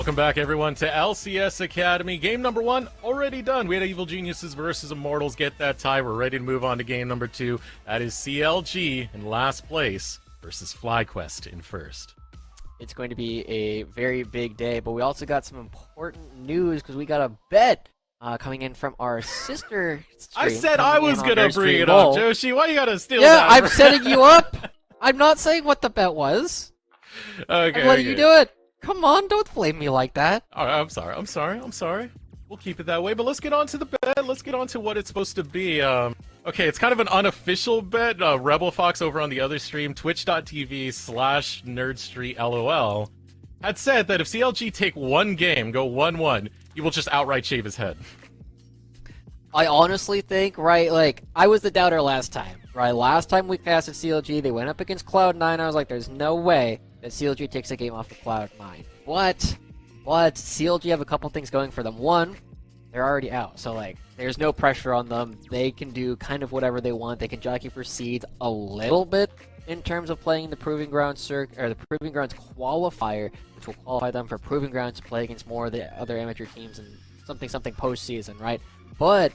Welcome back, everyone, to LCS Academy. Game number 1 already done. We had Evil Geniuses versus Immortals get that tie. We're ready to move on to game number 2. That is CLG in last place versus FlyQuest in first. It's going to be a very big day, but we also got some important news because we got a bet coming in from our sister stream. I said I was going to bring it up, Joshi. Why you got to steal that? that? Yeah, I'm setting you up. I'm not saying what the bet was. Okay. I'm letting you do it. Come on, don't flame me like that. All right, I'm sorry. We'll keep it that way, but let's get on to the bet. Let's get on to what it's supposed to be. Okay, it's kind of an unofficial bet. Rebel Fox over on the other stream, twitch.tv/nerdstreetlol, had said that if CLG take one game, go 1-1, he will just outright shave his head. I honestly think, right, like, I was the doubter last time, right? Last time we casted CLG, they went up against Cloud9, I was like, there's no way that CLG takes a game off of Cloud9. But CLG have a couple things going for them. One, they're already out, so like there's no pressure on them. They can do kind of whatever they want. They can jockey for seeds a little bit in terms of playing the Proving Grounds the Proving Grounds qualifier, which will qualify them for Proving Grounds to play against more of the other amateur teams and something postseason, right? But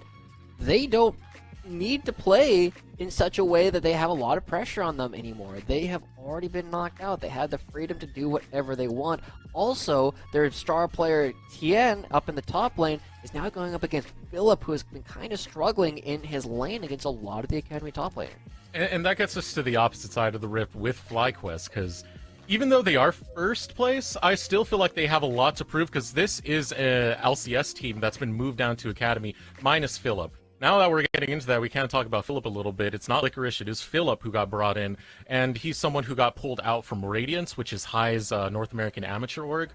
they don't need to play in such a way that they have a lot of pressure on them anymore. They have already been knocked out. They had the freedom to do whatever they want. Also, their star player Tien up in the top lane is now going up against Philip, who has been kind of struggling in his lane against a lot of the Academy top laners. And that gets us to the opposite side of the rift with FlyQuest, because even though they are first place, I still feel like they have a lot to prove, because this is a LCS team that's been moved down to Academy, minus Philip. Now that we're getting into that, we can talk about Philip a little bit. It's not Licorice, it is Philip who got brought in, and he's someone who got pulled out from Radiance, which is High's North American amateur org.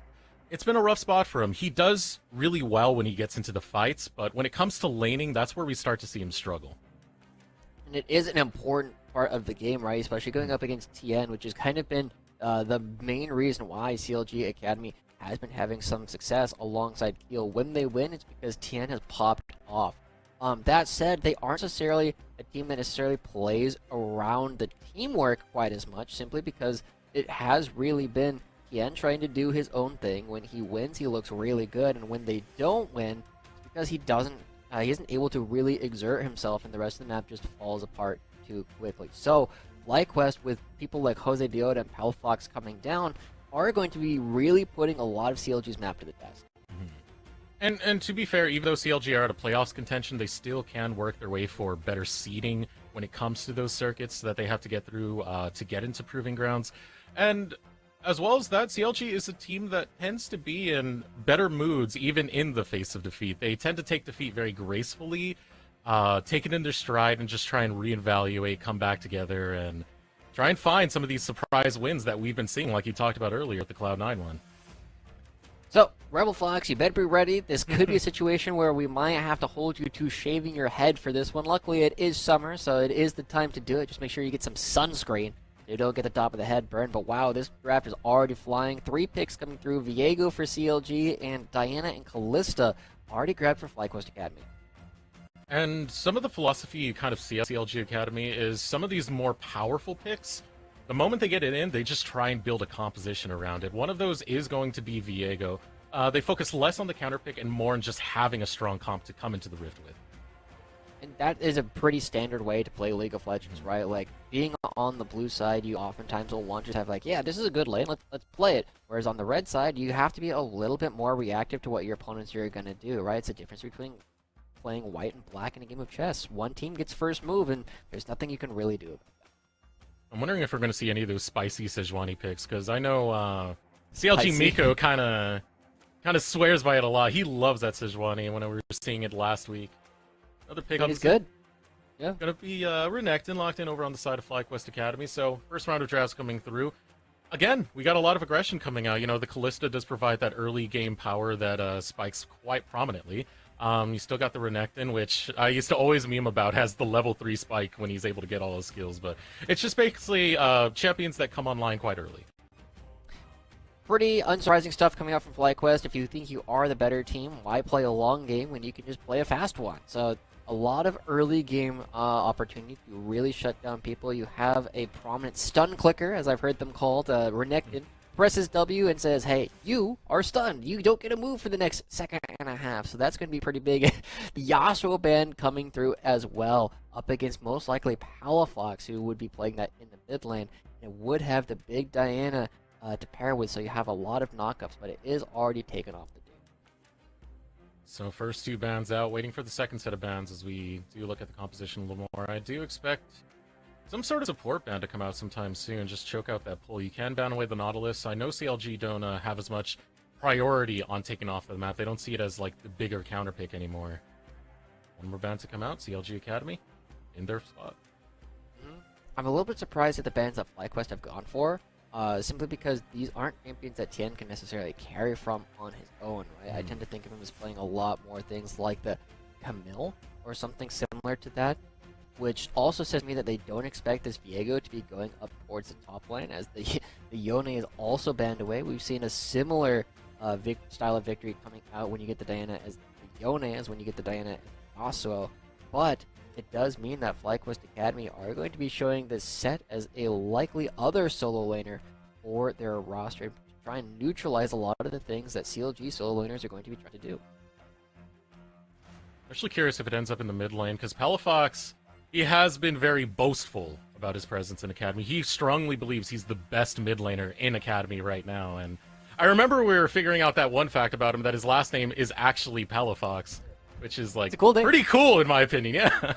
It's been a rough spot for him. He does really well when he gets into the fights, but when it comes to laning, that's where we start to see him struggle. And it is an important part of the game, right? Especially going up against Tien, which has kind of been the main reason why CLG Academy has been having some success alongside Keel. When they win, it's because Tien has popped off. That said, they aren't necessarily a team that necessarily plays around the teamwork quite as much, simply because it has really been Tien trying to do his own thing. When he wins, he looks really good, and when they don't win, it's because he isn't able to really exert himself, and the rest of the map just falls apart too quickly. So, FlyQuest, with people like Jose Diota and Palfox coming down, are going to be really putting a lot of CLG's map to the test. And to be fair, even though CLG are out of playoffs contention, they still can work their way for better seeding when it comes to those circuits that they have to get through to get into Proving Grounds. And as well as that, CLG is a team that tends to be in better moods even in the face of defeat. They tend to take defeat very gracefully, take it in their stride, and just try and reevaluate, come back together, and try and find some of these surprise wins that we've been seeing, like you talked about earlier with the Cloud9 one. So, Rebel Fox, you better be ready. This could be a situation where we might have to hold you to shaving your head for this one. Luckily, it is summer, so it is the time to do it. Just make sure you get some sunscreen so you don't get the top of the head burned. But wow, this draft is already flying. 3 picks coming through. Viego for CLG, and Diana and Callista already grabbed for FlyQuest Academy. And some of the philosophy you kind of see at CLG Academy is some of these more powerful picks, the moment they get it in, they just try and build a composition around it. One of those is going to be Viego. They focus less on the counter pick and more on just having a strong comp to come into the Rift with. And that is a pretty standard way to play League of Legends, right? Like, being on the blue side, you oftentimes will want to have like, yeah, this is a good lane, let's play it. Whereas on the red side, you have to be a little bit more reactive to what your opponents are going to do, right? It's a difference between playing white and black in a game of chess. One team gets first move, and there's nothing you can really do about it. I'm wondering if we're going to see any of those spicy Sejuani picks, because I know CLG Miko kind of swears by it a lot. He loves that Sejuani when we were seeing it last week. Another pick. He's good. Yeah. Going to be Renekton locked in over on the side of FlyQuest Academy. So first round of drafts coming through. Again, we got a lot of aggression coming out. You know, the Callista does provide that early game power that spikes quite prominently. You still got the Renekton, which I used to always meme about, has the level 3 spike when he's able to get all his skills, but it's just basically champions that come online quite early. Pretty unsurprising stuff coming out from FlyQuest. If you think you are the better team, why play a long game when you can just play a fast one? So a lot of early game opportunity to really shut down people. You have a prominent stun clicker, as I've heard them called, Renekton, presses W and says, hey, you are stunned. You don't get a move for the next second and a half. So that's going to be pretty big. The Yasuo ban coming through as well, up against most likely Palafox, who would be playing that in the mid lane. And it would have the big Diana to pair with, so you have a lot of knockups, but it is already taken off the dude. So first 2 bans out, waiting for the second set of bans as we do look at the composition a little more. I do expect some sort of support ban to come out sometime soon, just choke out that pull. You can ban away the Nautilus. I know CLG don't have as much priority on taking off the map. They don't see it as like the bigger counter pick anymore. One more ban to come out, CLG Academy in their spot. I'm a little bit surprised at the bans that FlyQuest have gone for, simply because these aren't champions that Tien can necessarily carry from on his own, right? I tend to think of him as playing a lot more things like the Camille or something similar to that, which also says to me that they don't expect this Viego to be going up towards the top lane, as the Yone is also banned away. We've seen a similar style of victory coming out when you get the Diana as the Yone as when you get the Diana as Yasuo, but it does mean that FlyQuest Academy are going to be showing this set as a likely other solo laner for their roster to try and neutralize a lot of the things that CLG solo laners are going to be trying to do. I'm actually curious if it ends up in the mid lane, because Palafox, he has been very boastful about his presence in Academy. He strongly believes he's the best mid laner in Academy right now, and I remember we were figuring out that one fact about him, that his last name is actually Palafox. Which is like pretty cool in my opinion, yeah.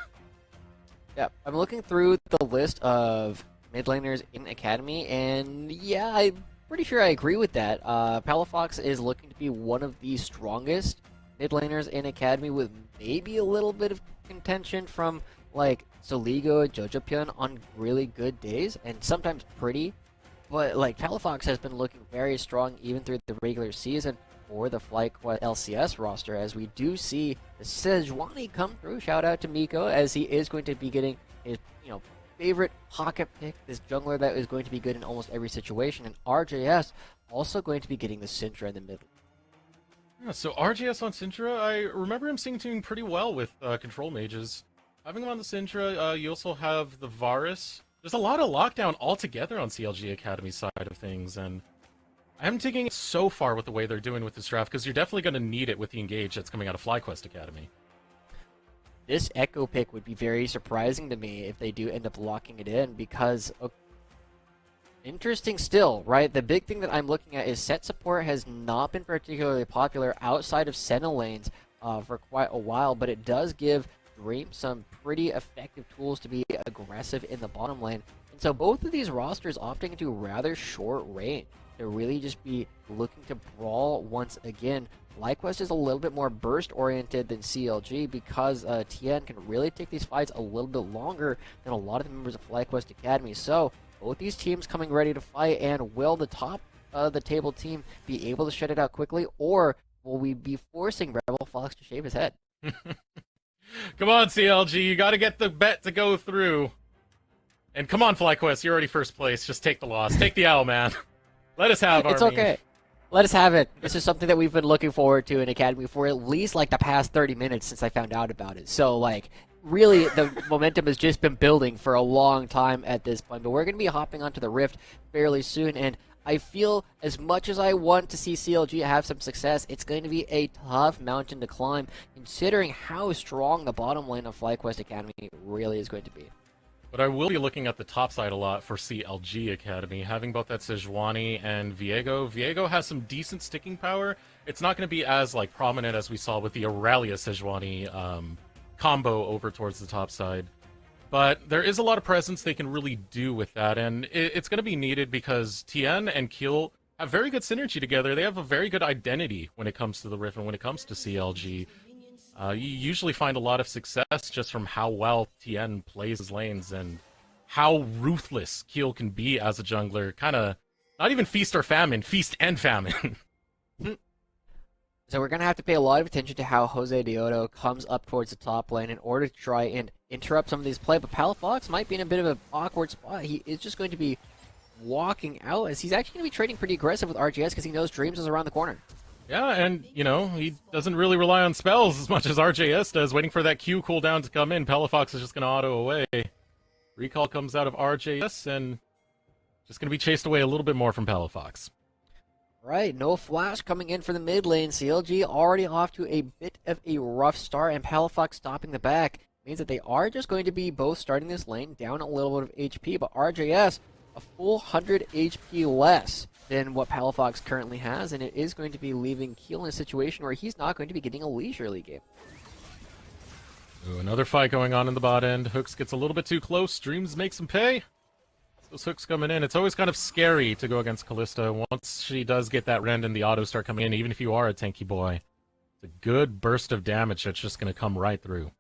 Yeah, I'm looking through the list of mid laners in Academy, and yeah, I'm pretty sure I agree with that. Palafox is looking to be one of the strongest mid laners in Academy, with maybe a little bit of contention from like Soligo and Jojopion on really good days, and sometimes pretty. But like Palafox has been looking very strong even through the regular season for the FlyQuest LCS roster, as we do see the Sejuani come through. Shout out to Miko, as he is going to be getting his favorite pocket pick, this jungler that is going to be good in almost every situation, and RJS also going to be getting the Syndra in the middle. Yeah, so RJS on Syndra, I remember him doing pretty well with control mages. Having him on the Syndra, you also have the Varus. There's a lot of lockdown altogether on CLG Academy side of things, and I'm taking it so far with the way they're doing with this draft, because you're definitely going to need it with the engage that's coming out of FlyQuest Academy. This Echo pick would be very surprising to me if they do end up locking it in, because interesting still, right? The big thing that I'm looking at is set support has not been particularly popular outside of Senna lanes for quite a while, but it does give Dream some pretty effective tools to be aggressive in the bottom lane. And so both of these rosters opting into rather short range to really just be looking to brawl once again. FlyQuest is a little bit more burst oriented than CLG, because Tien can really take these fights a little bit longer than a lot of the members of FlyQuest Academy. So both these teams coming ready to fight, and will the top of the table team be able to shut it out quickly, or will we be forcing Rebel Fox to shave his head? Come on, CLG, you gotta get the bet to go through. And come on, FlyQuest, you're already first place. Just take the loss. Take the L, man. Let us have our It's okay. Let us have it. This is something that we've been looking forward to in Academy for at least like the past 30 minutes since I found out about it. So like, really, the momentum has just been building for a long time at this point. But we're going to be hopping onto the Rift fairly soon, and I feel as much as I want to see CLG have some success, it's going to be a tough mountain to climb, considering how strong the bottom lane of FlyQuest Academy really is going to be. But I will be looking at the top side a lot for CLG Academy, having both that Sejuani and Viego. Viego has some decent sticking power. It's not going to be as like prominent as we saw with the Aurelia Sejuani combo over towards the top side. But there is a lot of presence they can really do with that, and it's going to be needed because Tien and Kill have very good synergy together. They have a very good identity when it comes to the Rift and when it comes to CLG. You usually find a lot of success just from how well Tien plays his lanes and how ruthless Kill can be as a jungler. Kind of, not even feast or famine, feast and famine. So we're going to have to pay a lot of attention to how Jose Deodo comes up towards the top lane in order to try and interrupt some of these play. But Palafox might be in a bit of an awkward spot. He is just going to be walking out, as he's actually going to be trading pretty aggressive with RGS because he knows Dreams is around the corner. Yeah, and, you know, he doesn't really rely on spells as much as RJS does. Waiting for that Q cooldown to come in, Palafox is just going to auto away. Recall comes out of RJS, and just going to be chased away a little bit more from Palafox. Right, no flash coming in for the mid lane. CLG already off to a bit of a rough start, and Palafox stopping the back means that they are just going to be both starting this lane down a little bit of HP, but RJS a full 100 HP less than what Palafox currently has, and it is going to be leaving Keel in a situation where he's not going to be getting a leisurely game. Ooh, another fight going on in the bot end. Hooks gets a little bit too close. Dreams makes him pay. Those hooks coming in. It's always kind of scary to go against Callista. Once she does get that rend and the auto start coming in, even if you are a tanky boy, it's a good burst of damage that's just going to come right through.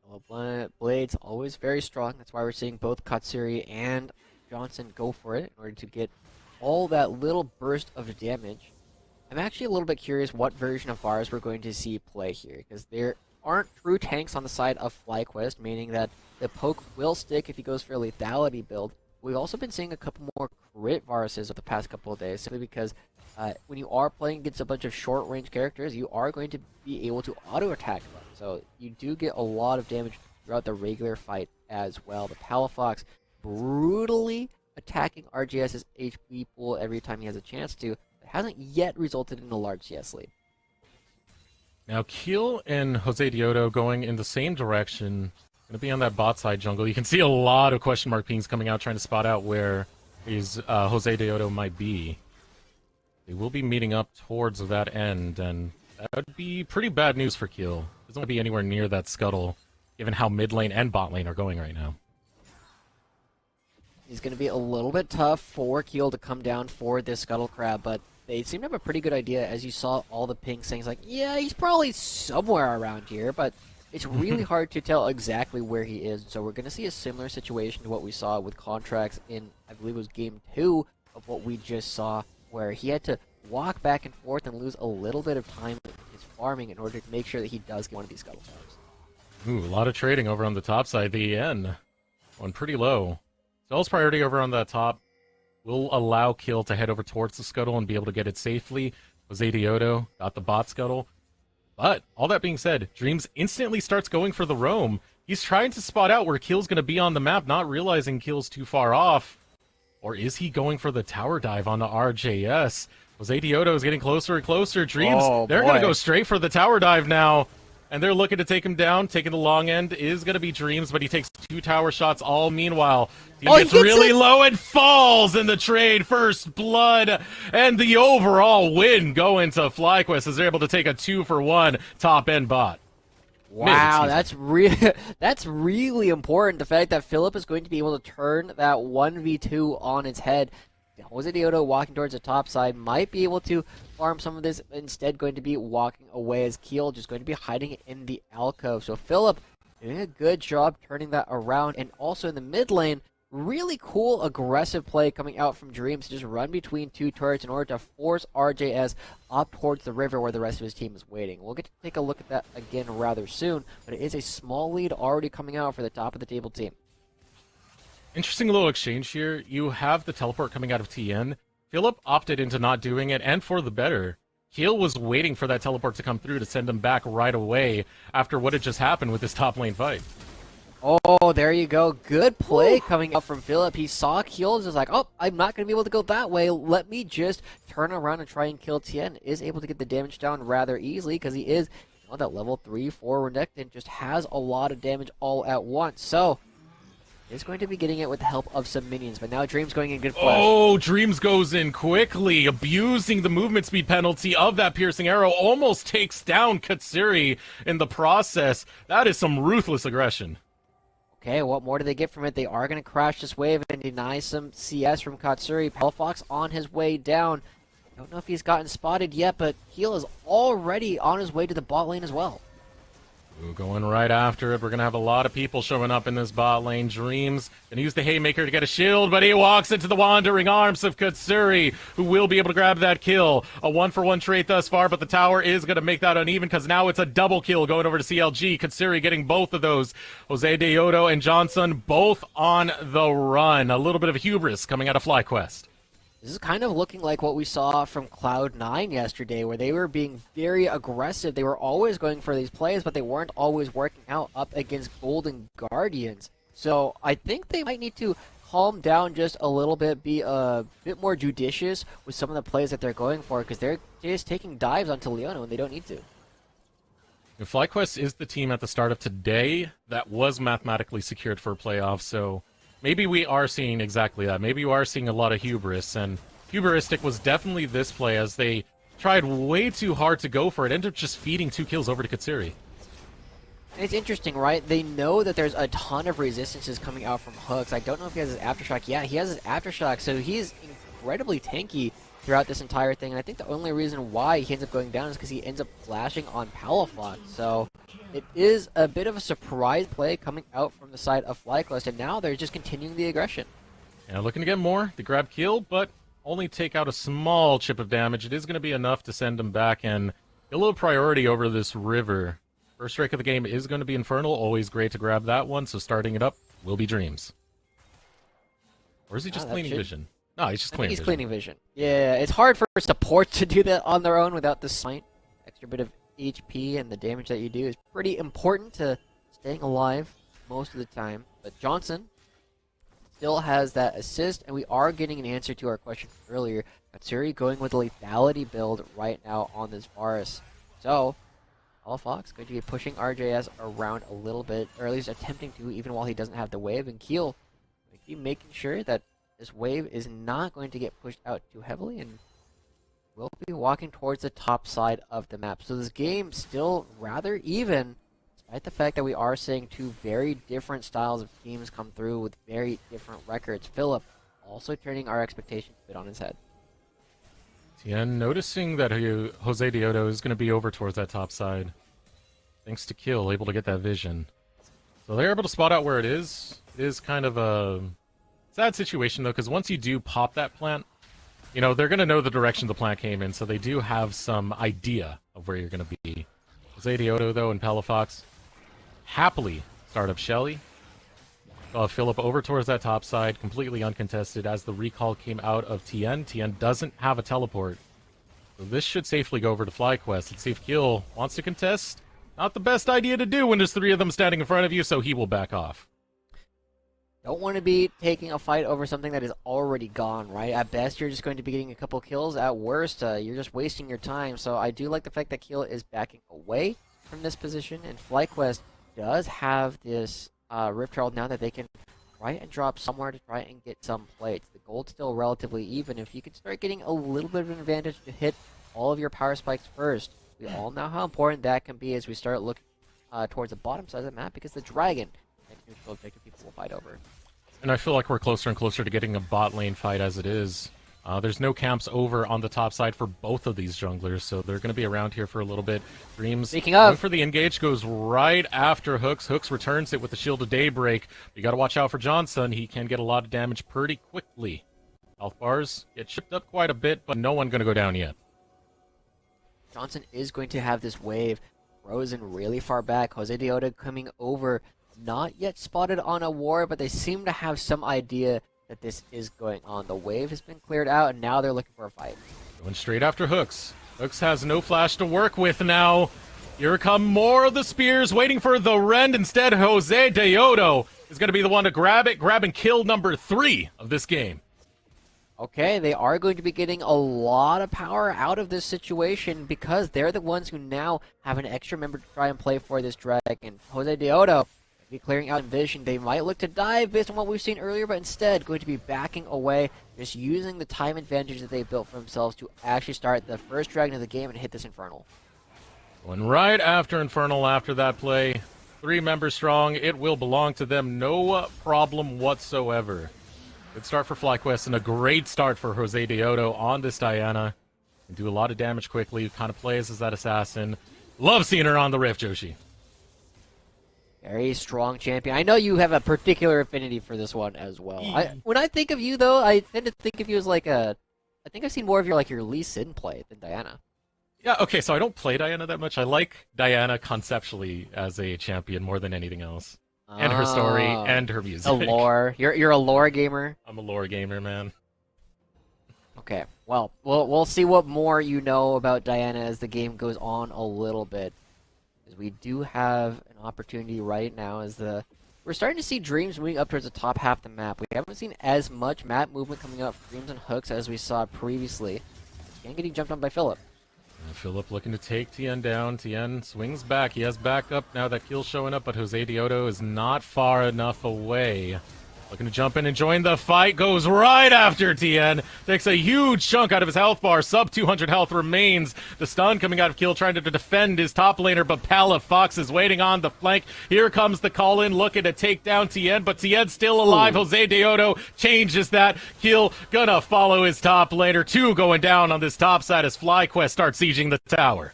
Well, Blade's always very strong. That's why we're seeing both Katsuri and Johnson go for it in order to get all that little burst of damage. I'm actually a little bit curious what version of Varus we're going to see play here, because there aren't true tanks on the side of FlyQuest, meaning that the poke will stick if he goes for a lethality build. We've also been seeing a couple more crit Varuses over the past couple of days, simply because when you are playing against a bunch of short-range characters, you are going to be able to auto-attack them. So you do get a lot of damage throughout the regular fight as well. The Palafox brutally attacking RGS's HP pool every time he has a chance to. It hasn't yet resulted in a large CS lead. Now, Keel and Jose Diodo going in the same direction. Going to be on that bot side jungle. You can see a lot of question mark pings coming out trying to spot out where his Jose Diodo might be. They will be meeting up towards that end, and that would be pretty bad news for Keel. Doesn't want to be anywhere near that scuttle, given how mid lane and bot lane are going right now. It's going to be a little bit tough for Keel to come down for this scuttle crab, but they seem to have a pretty good idea, as you saw all the pings saying, like, yeah, he's probably somewhere around here, but it's really hard to tell exactly where he is. So we're going to see a similar situation to what we saw with Contracts in, I believe it was game 2 of what we just saw, where he had to walk back and forth and lose a little bit of time in his farming in order to make sure that he does get one of these scuttle crabs. Ooh, a lot of trading over on the top side. The N going pretty low. Cell's priority over on the top will allow Keel to head over towards the scuttle and be able to get it safely. Jose Diodo got the bot scuttle. But, all that being said, Dreams instantly starts going for the roam. He's trying to spot out where Keel's going to be on the map, not realizing Keel's too far off. Or is he going for the tower dive onto RJS? Jose Diodo is getting closer and closer. Dreams, they're going to go straight for the tower dive now. And they're looking to take him down. Taking the long end is going to be Dreams, but he takes 2 tower shots all meanwhile. He gets really low and falls in the trade. First blood and the overall win going to FlyQuest as they're able to take a 2-for-1 top end bot. Wow, that's really important. The fact that Philip is going to be able to turn that 1v2 on its head. Jose Diodo walking towards the top side might be able to farm some of this, instead going to be walking away as Keel just going to be hiding in the alcove. So Philip doing a good job turning that around, and also in the mid lane, really cool aggressive play coming out from Dreams to just run between 2 turrets in order to force RJS up towards the river where the rest of his team is waiting. We'll get to take a look at that again rather soon, but it is a small lead already coming out for the top of the table team. Interesting little exchange here. You have the teleport coming out of TN. Philip opted into not doing it, and for the better. Keel was waiting for that teleport to come through to send him back right away after what had just happened with this top lane fight. Oh, there you go. Good play coming out from Philip. He saw Keel and was like, oh, I'm not going to be able to go that way. Let me just turn around and try and kill Tien. Is able to get the damage down rather easily because he is that level 3-4 Renekton, just has a lot of damage all at once. So is going to be getting it with the help of some minions, but now Dreams going in good flash. Oh, Dreams goes in quickly, abusing the movement speed penalty of that piercing arrow, almost takes down Katsuri in the process. That is some ruthless aggression. Okay, what more do they get from it? They are going to crash this wave and deny some CS from Katsuri. Palafox on his way down. I don't know if he's gotten spotted yet, but Heel is already on his way to the bot lane as well. Ooh, going right after it. We're going to have a lot of people showing up in this bot lane. Dreams going to use the Haymaker to get a shield, but he walks into the wandering arms of Katsuri, who will be able to grab that kill. A 1-for-1 trade thus far, but the tower is going to make that uneven because now it's a double kill going over to CLG. Katsuri getting both of those. Jose Diodo and Johnson both on the run. A little bit of hubris coming out of FlyQuest. This is kind of looking like what we saw from Cloud9 yesterday, where they were being very aggressive. They were always going for these plays, but they weren't always working out up against Golden Guardians. So I think they might need to calm down just a little bit, be a bit more judicious with some of the plays that they're going for, because they're just taking dives onto Leona when they don't need to. FlyQuest is the team at the start of today that was mathematically secured for a playoff, so maybe we are seeing exactly that. Maybe you are seeing a lot of hubris, and hubristic was definitely this play as they tried way too hard to go for it, ended up just feeding 2 kills over to Katsuri. It's interesting, right? They know that there's a ton of resistances coming out from hooks. I don't know if he has his Aftershock. Yeah, he has his Aftershock, so he's incredibly tanky throughout this entire thing. And I think the only reason why he ends up going down is because he ends up flashing on Palafox. So it is a bit of a surprise play coming out from the side of FlyQuest, and now they're just continuing the aggression. Yeah, looking to get more, the grab kill, but only take out a small chip of damage. It is going to be enough to send him back and get a little priority over this river. First strike of the game is going to be Infernal. Always great to grab that one, so starting it up will be Dreams. Or is he just cleaning vision? No, he's just cleaning vision. He's cleaning vision. Yeah, it's hard for support to do that on their own without the smite. Extra bit of HP and the damage that you do is pretty important to staying alive most of the time. But Johnson still has that assist, and we are getting an answer to our question earlier. Katsuri going with a lethality build right now on this Varus. So Fox going to be pushing RJS around a little bit, or at least attempting to, even while he doesn't have the wave. And Keel going to be making sure that this wave is not going to get pushed out too heavily, and will be walking towards the top side of the map. So this game still rather even, despite the fact that we are seeing 2 very different styles of teams come through with very different records. Philip also turning our expectations a bit on his head. Tien noticing that Jose Diodo is going to be over towards that top side. Thanks to Kill, able to get that vision. So they're able to spot out where it is. It is kind of a sad situation, though, because once you do pop that plant, you know, they're going to know the direction the plant came in, so they do have some idea of where you're going to be. Jose Diodo, though, and Palafox happily start up Shelly. Philip over towards that top side, completely uncontested as the recall came out of Tien. Tien doesn't have a teleport. So this should safely go over to FlyQuest. Let's see if Kiel wants to contest. Not the best idea to do when there's 3 of them standing in front of you, so he will back off. Don't want to be taking a fight over something that is already gone, right? At best, you're just going to be getting a couple kills. At worst, you're just wasting your time. So I do like the fact that Kiel is backing away from this position, and FlyQuest does have this Rift Herald now that they can try and drop somewhere to try and get some plates. The gold's still relatively even. If you can start getting a little bit of an advantage to hit all of your power spikes first, we all know how important that can be as we start looking towards the bottom side of the map, because the dragon, next neutral objective, people will fight over. And I feel like we're closer and closer to getting a bot lane fight as it is. There's no camps over on the top side for both of these junglers, so they're going to be around here for a little bit. Dreams going for the engage, goes right after Hooks. Hooks returns it with the Shield of Daybreak. You got to watch out for Johnson. He can get a lot of damage pretty quickly. Health bars get chipped up quite a bit, but no one going to go down yet. Johnson is going to have this wave frozen really far back. Jose Diodo coming over, not yet spotted on a ward, but they seem to have some idea that this is going on. The wave has been cleared out, and now they're looking for a fight. Going straight after Hooks. Hooks has no flash to work with now. Here come more of the spears, waiting for the rend. Instead, Jose Diodo is going to be the one to grab it, grab and kill number 3 of this game. Okay, they are going to be getting a lot of power out of this situation because they're the ones who now have an extra member to try and play for this dragon. Jose Diodo be clearing out vision. They might look to dive based on what we've seen earlier, but instead going to be backing away, just using the time advantage that they built for themselves to actually start the first dragon of the game and hit this Infernal. Going right after Infernal after that play. 3 members strong. It will belong to them. No problem whatsoever. Good start for FlyQuest and a great start for Jose Diodo on this Diana. Can do a lot of damage quickly. Kind of plays as that assassin. Love seeing her on the Rift, Joshi. Very strong champion. I know you have a particular affinity for this one as well. When I think of you, though, I tend to think of you as like a... I think I've seen more of your Lee Sin play than Diana. Yeah, okay, so I don't play Diana that much. I like Diana conceptually as a champion more than anything else. And her story, and her music. A lore. You're a lore gamer? I'm a lore gamer, man. Okay, well, we'll see what more you know about Diana as the game goes on a little bit. Because we do have an opportunity right now as the we're starting to see Dreams moving up towards the top half of the map. We haven't seen as much map movement coming out from Dreams and Hooks as we saw previously. Again, getting jumped on by Philip. Philip looking to take Tien down. Tien swings back. He has backup now that Kill's showing up, but Jose Deodo is not far enough away. Looking to jump in and join the fight. Goes right after Tien. Takes a huge chunk out of his health bar. Sub 200 health remains. The stun coming out of Kill trying to defend his top laner, but Palafox is waiting on the flank. Here comes the call-in looking to take down Tien, but Tien's still alive. Ooh. Jose Deodo changes that. Kill gonna follow his top laner. 2 going down on this top side as FlyQuest starts sieging the tower.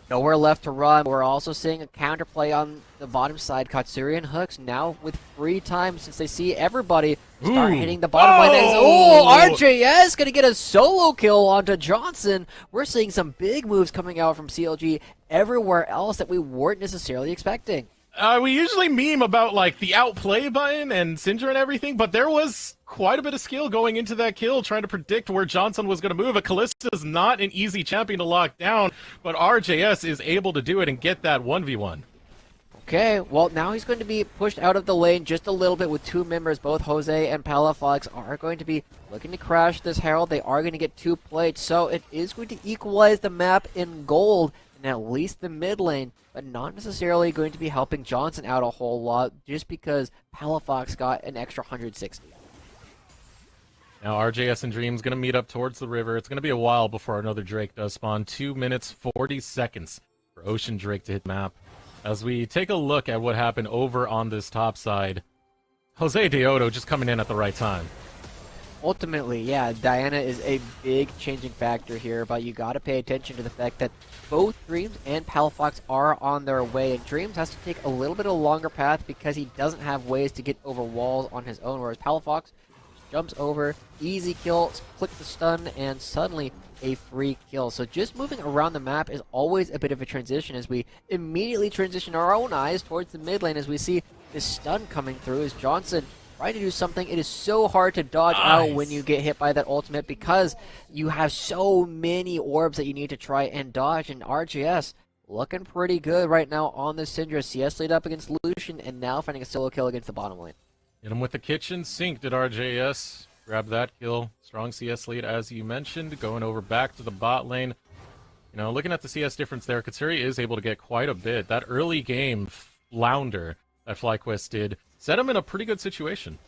Nowhere left to run. We're also seeing a counterplay on the bottom side. Katsuri and Hooks now with free time since they see everybody start hitting the bottom lane. Oh, RJS gonna get a solo kill onto Johnson. We're seeing some big moves coming out from CLG everywhere else that we weren't necessarily expecting. We usually meme about, like, the outplay button and Syndra and everything, but there was quite a bit of skill going into that kill, trying to predict where Johnson was going to move. A Kallista's not an easy champion to lock down, but RJS is able to do it and get that 1v1. Okay, well, now he's going to be pushed out of the lane just a little bit with 2 members. Both Jose and Palafox are going to be looking to crash this Herald. They are going to get 2 plates, so it is going to equalize the map in gold in at least the mid lane, but not necessarily going to be helping Johnson out a whole lot just because Palafox got an extra 160. Now RJS and Dream's going to meet up towards the river. It's going to be a while before another Drake does spawn. 2 minutes, 40 seconds for Ocean Drake to hit map. As we take a look at what happened over on this top side, Jose Deodo just coming in at the right time. Ultimately, yeah, Diana is a big changing factor here, but you got to pay attention to the fact that both Dreams and Palafox are on their way, and Dreams has to take a little bit of a longer path because he doesn't have ways to get over walls on his own, whereas Palafox jumps over, easy kill, click the stun, and suddenly a free kill. So just moving around the map is always a bit of a transition as we immediately transition our own eyes towards the mid lane as we see this stun coming through as Johnson trying to do something. It is so hard to dodge out when you get hit by that ultimate because you have so many orbs that you need to try and dodge, and RGS looking pretty good right now on the Syndra. CS lead up against Lucian and now finding a solo kill against the bottom lane. Hit him with the kitchen sink, did RJS. Grab that kill. Strong CS lead, as you mentioned. Going over back to the bot lane. You know, looking at the CS difference there, Katsuri is able to get quite a bit. That early game flounder that FlyQuest did set him in a pretty good situation.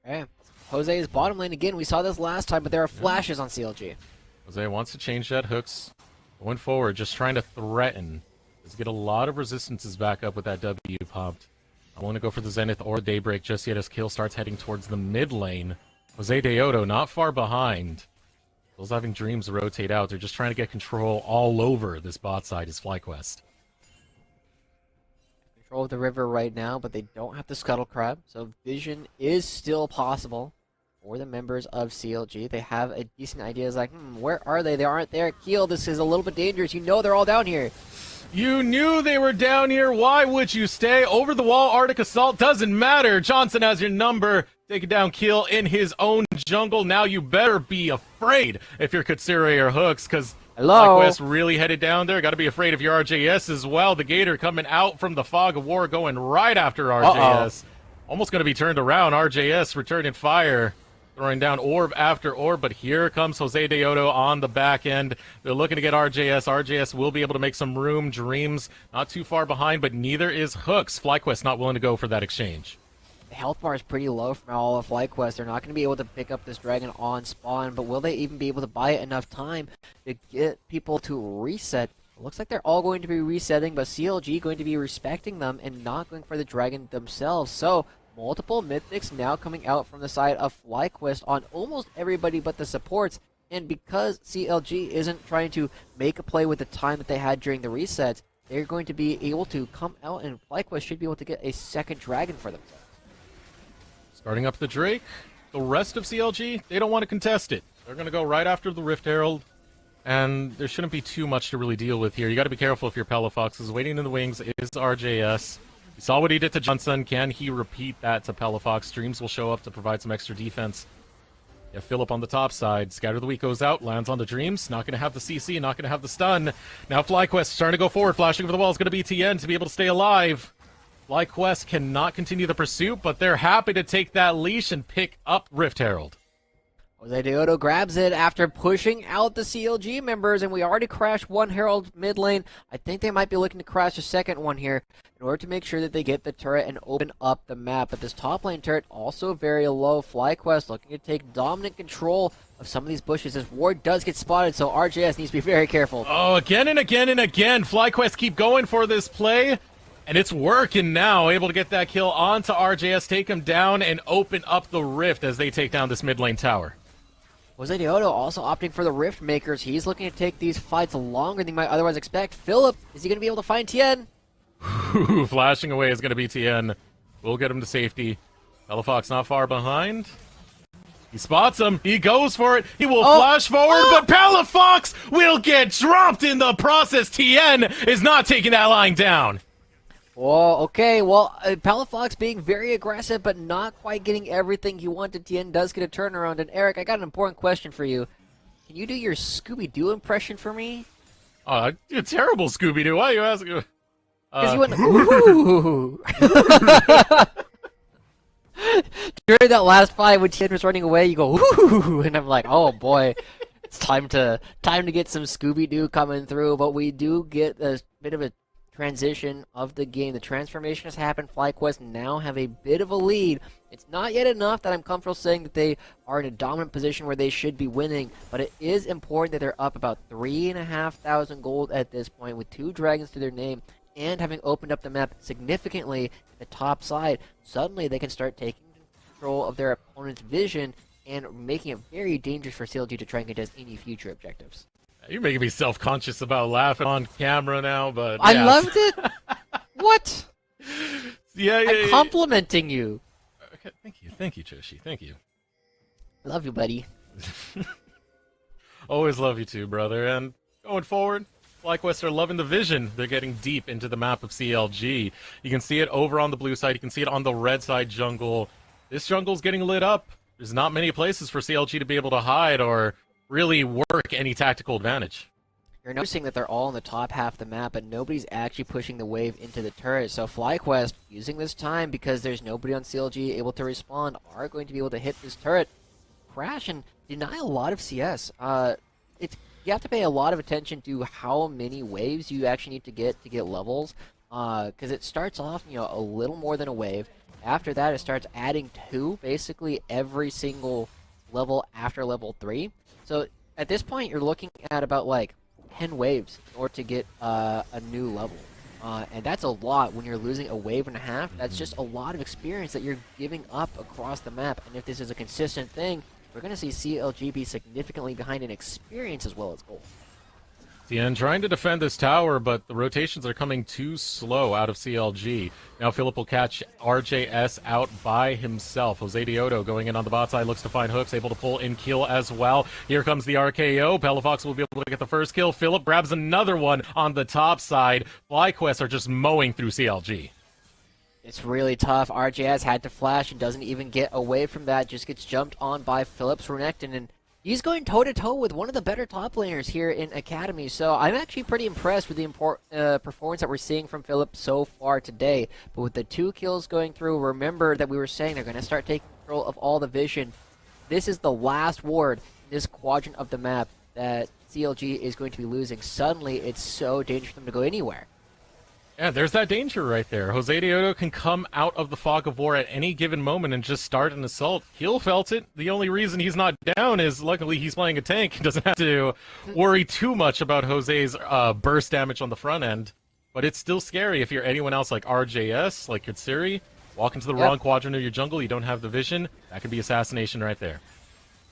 Okay. Jose is bottom lane again. We saw this last time, but there are flashes on CLG. Jose wants to change that. Hooks going forward, just trying to threaten. Let's get a lot of resistances back up with that W popped. I want to go for the Zenith or Daybreak just yet as Kill starts heading towards the mid lane. Jose Deodo not far behind. Those having Dreams rotate out. They're just trying to get control all over this bot side is FlyQuest. Control of the river right now, but they don't have the Scuttle Crab, so vision is still possible for the members of CLG. They have a decent idea. It's like, where are they? They aren't there. Keel, this is a little bit dangerous. You know they're all down here. You knew they were down here. Why would you stay? Over the wall, Arctic Assault doesn't matter. Johnson has your number. Take it down, Kill in his own jungle. Now you better be afraid if you're Katsuri or Hooks, because FlyQuest really headed down there. Got to be afraid if you're RJS as well. The Gator coming out from the fog of war, going right after RJS. Almost going to be turned around. RJS returning fire. Throwing down orb after orb, but here comes Jose Deodo on the back end. They're looking to get RJS. RJS will be able to make some room. Dreams not too far behind, but neither is Hooks. FlyQuest not willing to go for that exchange. The health bar is pretty low from all of FlyQuest. They're not going to be able to pick up this dragon on spawn, but will they even be able to buy it enough time to get people to reset? It looks like they're all going to be resetting, but CLG going to be respecting them and not going for the dragon themselves. So multiple mythics now coming out from the side of FlyQuest on almost everybody but the supports. And because CLG isn't trying to make a play with the time that they had during the resets, they're going to be able to come out and FlyQuest should be able to get a second dragon for themselves. Starting up the Drake. The rest of CLG, they don't want to contest it. They're going to go right after the Rift Herald. And there shouldn't be too much to really deal with here. You got to be careful if you're Palafox. Waiting in the wings is RJS. You saw what he did to Johnson. Can he repeat that to Palafox? Dreams will show up to provide some extra defense. Yeah, Philip on the top side. Scatter the Weak goes out, lands on the Dreams. Not going to have the CC, not going to have the stun. Now FlyQuest starting to go forward. Flashing over the wall is going to be Tien to be able to stay alive. FlyQuest cannot continue the pursuit, but they're happy to take that leash and pick up Rift Herald. Jose Deodo grabs it after pushing out the CLG members, and we already crashed one Herald mid lane. I think they might be looking to crash a second one here in order to make sure that they get the turret and open up the map. But this top lane turret also very low. FlyQuest looking to take dominant control of some of these bushes. This ward does get spotted, so RJS needs to be very careful. Oh, again and again and again, FlyQuest keep going for this play, and it's working now. Able to get that kill onto RJS, take him down, and open up the rift as they take down this mid lane tower. Jose Deodo also opting for the Rift Makers. He's looking to take these fights longer than you might otherwise expect. Philip, is he going to be able to find Tien? Flashing away is going to be Tien. We'll get him to safety. Pelefox not far behind. He spots him. He goes for it. He will flash forward, but Pelefox will get dropped in the process. Tien is not taking that line down. Oh, okay. Well, Pelefox being very aggressive, but not quite getting everything he wanted. Tien does get a turnaround. And Eric, I got an important question for you. Can you do your Scooby-Doo impression for me? A terrible Scooby-Doo. Why are you asking? Because you went, ooh. During that last fight when Tien was running away, you go, ooh, and I'm like, oh boy, it's time to get some Scooby-Doo coming through. But we do get a bit of a transition of the game. The transformation has happened. FlyQuest now have a bit of a lead. It's not yet enough that I'm comfortable saying that they are in a dominant position where they should be winning, but it is important that they're up about 3,500 gold at this point with 2 dragons to their name and having opened up the map significantly at the top side. Suddenly they can start taking control of their opponent's vision and making it very dangerous for CLG to try and contest any future objectives. You're making me self-conscious about laughing on camera now, but I loved it. What? Yeah, I'm complimenting you. Okay, thank you, Joshi. Thank you. Love you, buddy. Always love you too, brother. And going forward, FlyQuest are loving the vision. They're getting deep into the map of CLG. You can see it over on the blue side. You can see it on the red side jungle. This jungle's getting lit up. There's not many places for CLG to be able to hide or really work any tactical advantage. You're noticing that they're all in the top half of the map, but nobody's actually pushing the wave into the turret. So FlyQuest, using this time because there's nobody on CLG able to respond, are going to be able to hit this turret, crash, and deny a lot of CS. You have to pay a lot of attention to how many waves you actually need to get levels, because it starts off, a little more than a wave. After that, it starts adding 2, basically every single level after level 3. So at this point, you're looking at about like 10 waves in order to get a new level. And that's a lot when you're losing a wave and a half. That's just a lot of experience that you're giving up across the map. And if this is a consistent thing, we're going to see CLG be significantly behind in experience as well as gold. Tien trying to defend this tower, but the rotations are coming too slow out of CLG. Now Philip will catch RJS out by himself. Jose Deodo going in on the bot side, looks to find hooks, able to pull in kill as well. Here comes the RKO. Pelefox will be able to get the first kill. Philip grabs another one on the top side. FlyQuest are just mowing through CLG. It's really tough. RJS had to flash and doesn't even get away from that. Just gets jumped on by Phillips Renekton, and he's going toe-to-toe with one of the better top laners here in Academy. So I'm actually pretty impressed with the performance that we're seeing from Phillips so far today. But with the 2 kills going through, remember that we were saying they're going to start taking control of all the vision. This is the last ward in this quadrant of the map that CLG is going to be losing. Suddenly, it's so dangerous for them to go anywhere. Yeah, there's that danger right there. Jose Deodo can come out of the fog of war at any given moment and just start an assault. He'll felt it. The only reason he's not down is luckily he's playing a tank. He doesn't have to worry too much about Jose's burst damage on the front end. But it's still scary if you're anyone else like RJS, like Katsuri. Walk into the wrong quadrant of your jungle, you don't have the vision. That could be assassination right there.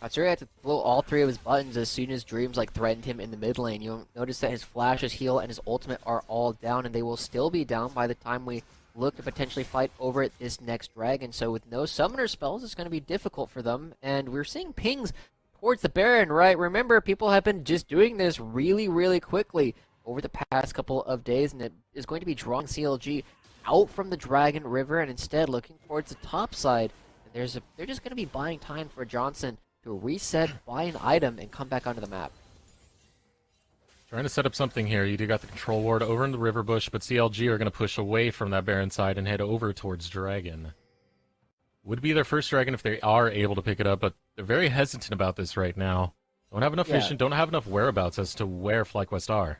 Katsuri had to blow all 3 of his buttons as soon as Dreams threatened him in the mid lane. You'll notice that his flash, his heal, and his ultimate are all down, and they will still be down by the time we look to potentially fight over at this next dragon. So with no summoner spells, it's going to be difficult for them. And we're seeing pings towards the Baron, right? Remember, people have been just doing this really, really quickly over the past couple of days, and it is going to be drawing CLG out from the Dragon River and instead looking towards the top side. And they're just going to be buying time for Johnson to reset, buy an item, and come back onto the map. Trying to set up something here. You do got the control ward over in the river bush, but CLG are going to push away from that Baron side and head over towards Dragon. Would be their first Dragon if they are able to pick it up, but they're very hesitant about this right now. Don't have enough vision, don't have enough whereabouts as to where FlyQuest are.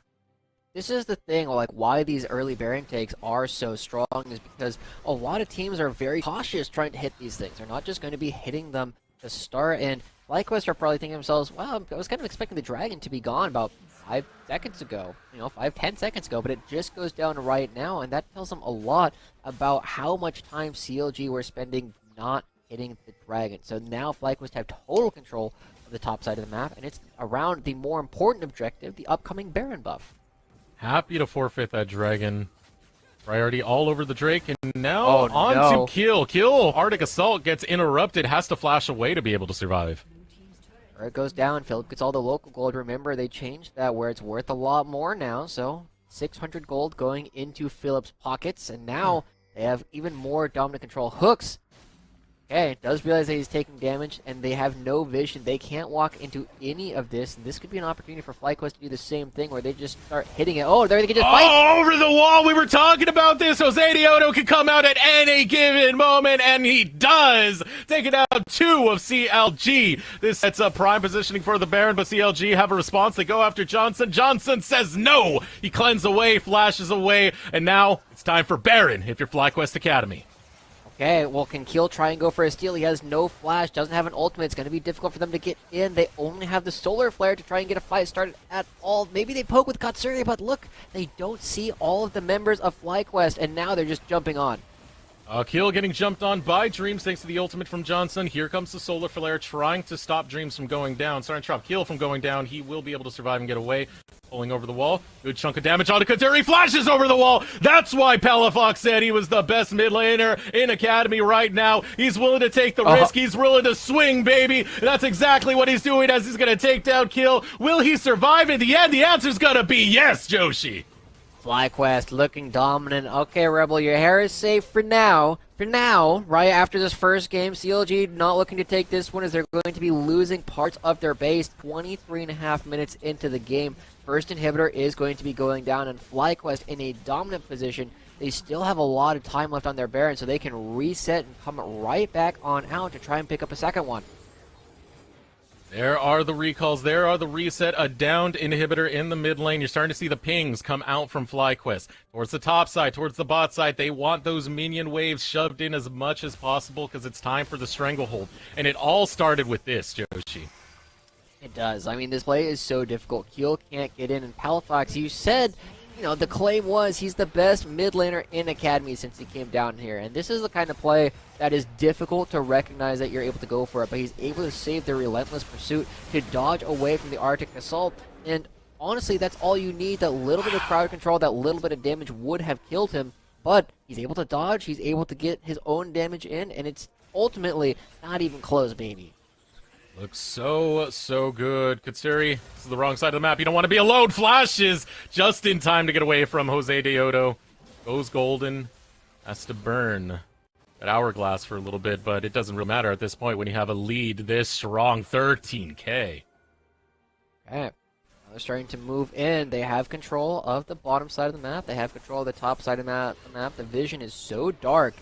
This is the thing, like, why these early Baron takes are so strong is because a lot of teams are very cautious trying to hit these things. They're not just going to be hitting them to start, and FlyQuest are probably thinking to themselves, well, I was kind of expecting the Dragon to be gone about 5 seconds ago, 5-10 seconds ago, but it just goes down right now, and that tells them a lot about how much time CLG were spending not hitting the Dragon. So now FlyQuest have total control of the top side of the map, and it's around the more important objective, the upcoming Baron buff. Happy to forfeit that Dragon. Priority all over the Drake, and now to Kill. Kill! Arctic Assault gets interrupted, has to flash away to be able to survive. Where it goes down, Philip gets all the local gold. Remember, they changed that where it's worth a lot more now, so 600 gold going into Philip's pockets, and now they have even more dominant control. Hooks! Okay, does realize that he's taking damage, and they have no vision. They can't walk into any of this, and this could be an opportunity for FlyQuest to do the same thing, where they just start hitting it. Oh, there they can just fight! Over the wall! We were talking about this! Jose Dioto can come out at any given moment, and he does! Taking out 2 of CLG. This sets up prime positioning for the Baron, but CLG have a response. They go after Johnson. Johnson says no! He cleanses away, flashes away, and now it's time for Baron, if you're FlyQuest Academy. Okay, well, can Keel try and go for a steal? He has no flash, doesn't have an ultimate. It's going to be difficult for them to get in. They only have the solar flare to try and get a fight started at all. Maybe they poke with Katsuri, but look, they don't see all of the members of FlyQuest, and now they're just jumping on. Keel getting jumped on by Dreams thanks to the ultimate from Johnson. Here comes the solar flare trying to stop Dreams from going down. Starting to stop Keel from going down. He will be able to survive and get away. Pulling over the wall. Good chunk of damage onto Katsuri. Flashes over the wall. That's why Palafox said he was the best mid laner in Academy right now. He's willing to take the risk. He's willing to swing, baby. That's exactly what he's doing as he's going to take down Keel. Will he survive in the end? The answer's going to be yes, Joshi. FlyQuest looking dominant. Okay, Rebel, your hair is safe for now. For now, right after this first game, CLG not looking to take this one as they're going to be losing parts of their base 23.5 minutes into the game. First inhibitor is going to be going down, and FlyQuest in a dominant position. They still have a lot of time left on their Baron, so they can reset and come right back on out to try and pick up a second one. There are the recalls, there are the reset, a downed inhibitor in the mid lane. You're starting to see the pings come out from FlyQuest. Towards the top side, towards the bot side, they want those minion waves shoved in as much as possible because it's time for the stranglehold. And it all started with this, Joshi. It does. I mean, this play is so difficult. Keel can't get in, and Palafox, you said, the claim was he's the best mid laner in Academy since he came down here. And this is the kind of play that is difficult to recognize that you're able to go for it, but he's able to save the relentless pursuit to dodge away from the Arctic Assault. And honestly, that's all you need. That little bit of crowd control, that little bit of damage would have killed him, but he's able to dodge, he's able to get his own damage in, and it's ultimately not even close, baby. Looks so good. Katsuri, this is the wrong side of the map. You don't want to be alone. Flashes just in time to get away from Jose Dioto. Goes golden. Has to burn that hourglass for a little bit, but it doesn't really matter at this point when you have a lead this strong. 13k. Okay. They're starting to move in. They have control of the bottom side of the map. They have control of the top side of the map. The vision is so dark.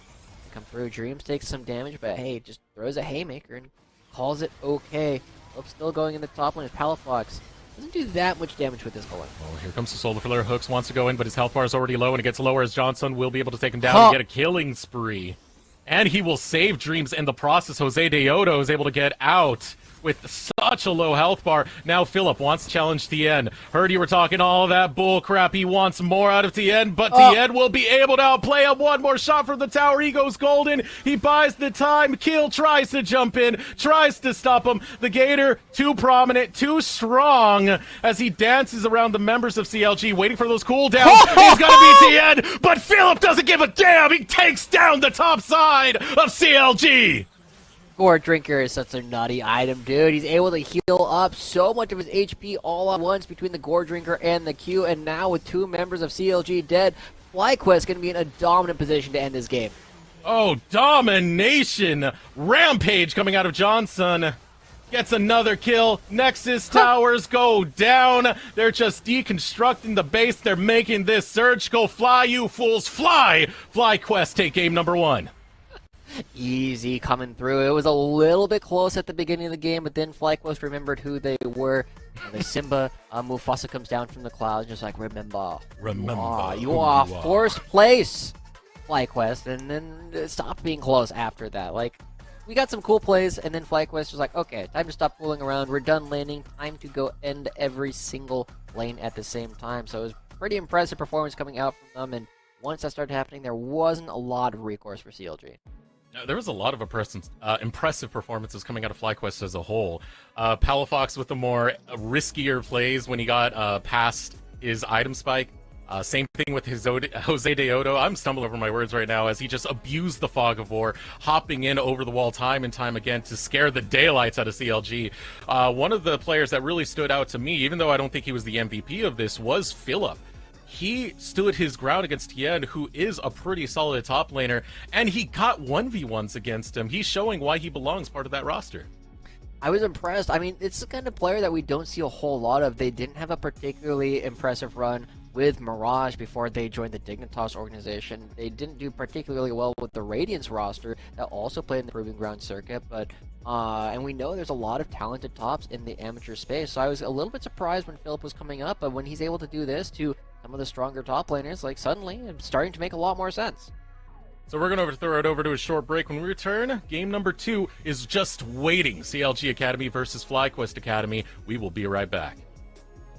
Come through. Dreams takes some damage, but hey, just throws a haymaker and calls it okay. Philip's still going in the top lane as Palafox. Doesn't do that much damage with this bullet. Oh, here comes the solar flare. Hooks wants to go in, but his health bar is already low, and it gets lower as Johnson will be able to take him down and get a killing spree. And he will save Dreams in the process. Jose Dioto is able to get out with such a low health bar. Now Philip wants to challenge Tien. Heard you were talking all that bull crap. He wants more out of Tien, but Tien will be able to outplay him. One more shot from the tower. He goes golden. He buys the time. Kill tries to jump in, tries to stop him. The Gator, too prominent, too strong as he dances around the members of CLG, waiting for those cooldowns. He's going to be Tien, but Philip doesn't give a damn. He takes down the top side of CLG. Gourd Drinker is such a nutty item, dude. He's able to heal up so much of his HP all at once between the Gourd Drinker and the Q, and now with 2 members of CLG dead, FlyQuest going to be in a dominant position to end this game. Oh, domination! Rampage coming out of Johnson. gets another kill. Nexus towers go down. They're just deconstructing the base. They're making this surge go fly, you fools, fly! FlyQuest take game number 1. Easy coming through. It was a little bit close at the beginning of the game, but then FlyQuest remembered who they were. The Simba, Mufasa comes down from the clouds, just like, remember, you are first place, FlyQuest, and then it stopped being close after that. Like, we got some cool plays, and then FlyQuest was like, okay, time to stop fooling around. We're done laning. Time to go end every single lane at the same time. So it was pretty impressive performance coming out from them, and once that started happening, there wasn't a lot of recourse for CLG. There was a lot of impressive performances coming out of FlyQuest as a whole. Palafox with the more riskier plays when he got past his item spike. Same thing with his Jose Deodo. I'm stumbling over my words right now as he just abused the fog of war, hopping in over the wall time and time again to scare the daylights out of CLG. One of the players that really stood out to me, even though I don't think he was the MVP of this, was Philip. He stood his ground against Tien, who is a pretty solid top laner, and he got 1v1s against him. He's showing why he belongs part of that roster. I was impressed. I mean, it's the kind of player that we don't see a whole lot of. They didn't have a particularly impressive run with Mirage before they joined the Dignitas organization. They didn't do particularly well with the Radiance roster that also played in the Proving Ground circuit, but and we know there's a lot of talented tops in the amateur space, so I was a little bit surprised when Philip was coming up, but when he's able to do this to some of the stronger top laners, like, suddenly it's starting to make a lot more sense. So we're going to throw it over to a short break. When we return, game number 2 is just waiting. CLG Academy versus FlyQuest Academy. We will be right back.